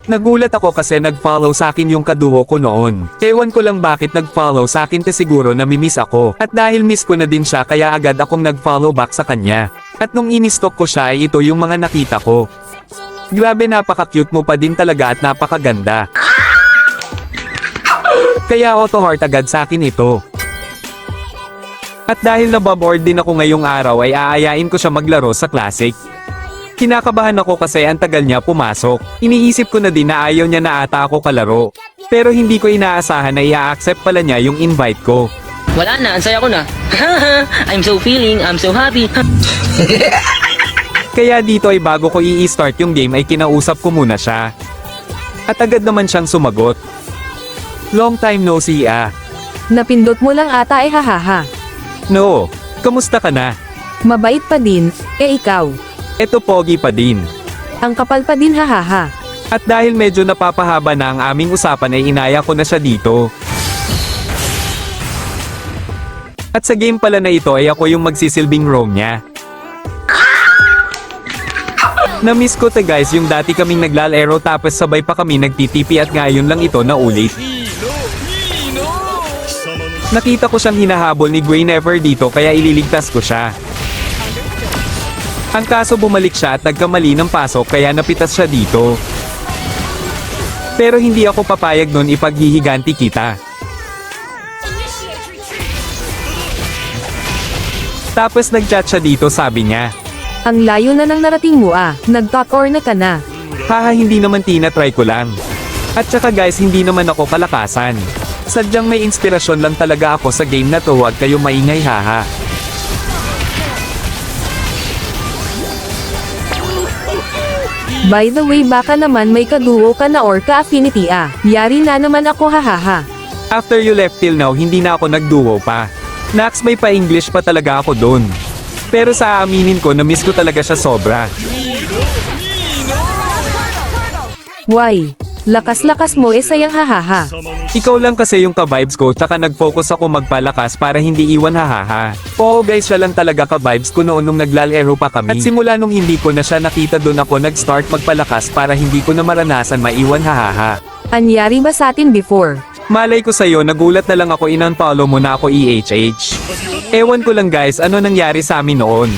Nagulat ako kasi nag-follow sa akin yung kaduo ko noon. Ewan ko lang bakit nag-follow sa akin kasi siguro namimiss ako. At dahil miss ko na din siya kaya agad akong nag-follow back sa kanya. At nung in-stalk ko siya ay ito yung mga nakita ko. Grabe, napaka-cute mo pa din talaga at napakaganda. Kaya auto-heart agad sa akin ito. At dahil nababoard din ako ngayong araw ay aayain ko siya maglaro sa Classic. Kinakabahan ako kasi ang tagal niya pumasok. Iniisip ko na din na ayaw niya na ata ako kalaro. Pero hindi ko inaasahan na i-accept pala niya yung invite ko. Wala na, ang saya ko na. I'm so happy. Kaya dito ay bago ko i-start yung game ay kinausap ko muna siya. At agad naman siyang sumagot. Long time no see ah. Napindot mo lang ata eh hahaha. No, kamusta ka na? Mabait pa din, eh ikaw. Eto pogi pa din. Ang kapal pa din hahaha. At dahil medyo napapahaba na ang aming usapan ay inaya ko na siya dito. At sa game pala na ito ay ako yung magsisilbing roam niya. Na-miss ko te guys yung dati kaming naglalaro tapos sabay pa kami nagtitipi at ngayon lang ito na ulit. Nakita ko siyang hinahabol ni Guinevere dito kaya ililigtas ko siya. Ang kaso bumalik siya at nagkamali ng pasok kaya napitas siya dito. Pero hindi ako papayag nun ipaghihiganti kita. Tapos nag-chat siya dito, sabi niya. Ang layo na ng narating mo ah, nag-talk or na ka na. Haha, hindi naman tinatry ko lang. At saka guys, hindi naman ako kalakasan. Sadyang may inspirasyon lang talaga ako sa game na to, huwag kayo maingay haha. By the way, baka naman may kaduo ka na or ka-affinity ah. Yari na naman ako hahaha. After you left till now, hindi na ako nagduo pa. Nax, may pa-English pa talaga ako dun. Pero sa aaminin ko, na-miss ko talaga siya sobra. Why? Lakas-lakas mo eh sayang hahaha. Ikaw lang kasi yung ka-vibes ko, tsaka nag-focus ako magpalakas para hindi iwan hahaha. Oo guys, siya lang talaga ka-vibes ko noon nung naglalaro pa kami. At simula nung hindi ko na siya nakita doon ako nag-start magpalakas para hindi ko na maranasan maiwan hahaha. Anyari ba sa atin before? Malay ko sa'yo, nagulat na lang ako in-unfollow mo na ako EHH. Ewan ko lang guys, ano nangyari sa amin noon.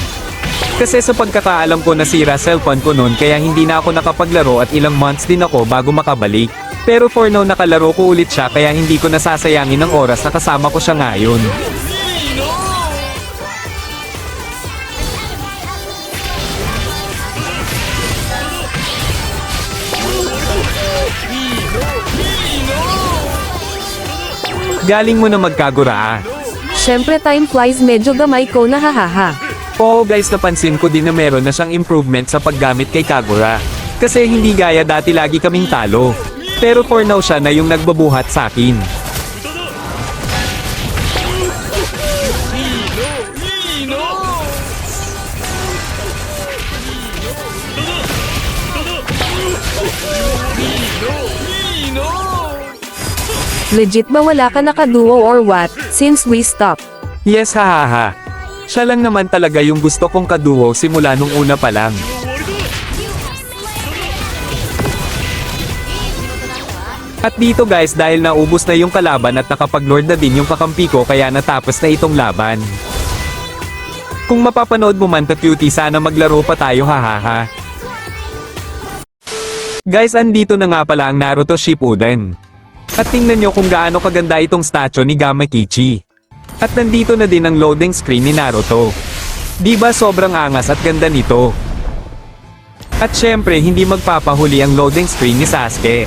Kasi sa pagkakaalam ko nasira cellphone ko noon kaya hindi na ako nakapaglaro at ilang months din ako bago makabalik. Pero for now nakalaro ko ulit siya kaya hindi ko nasasayangin ng oras na kasama ko siya ngayon. Galing mo na magkagura ah. Syempre time flies, medyo gamay ko na hahaha. Oo guys, napansin ko din na meron na siyang improvement sa paggamit kay Kagura. Kasi hindi gaya dati lagi kaming talo. Pero for now siya na yung nagbabuhat sa akin. Legit ba wala ka nakaduo or what, since we stopped? Yes hahaha. Siya lang naman talaga yung gusto kong kaduo simula nung una pa lang. At dito guys, dahil naubos na yung kalaban at nakapag-lord na din yung kakampi ko kaya natapos na itong laban. Kung mapapanood mo man ka-cutie, sana maglaro pa tayo hahaha. Guys, andito na nga pala ang Naruto Shippuden. At tingnan nyo kung gaano kaganda itong statue ni Gamakichi. At nandito na din ang loading screen ni Naruto. Diba sobrang angas at ganda nito? At syempre hindi magpapahuli ang loading screen ni Sasuke.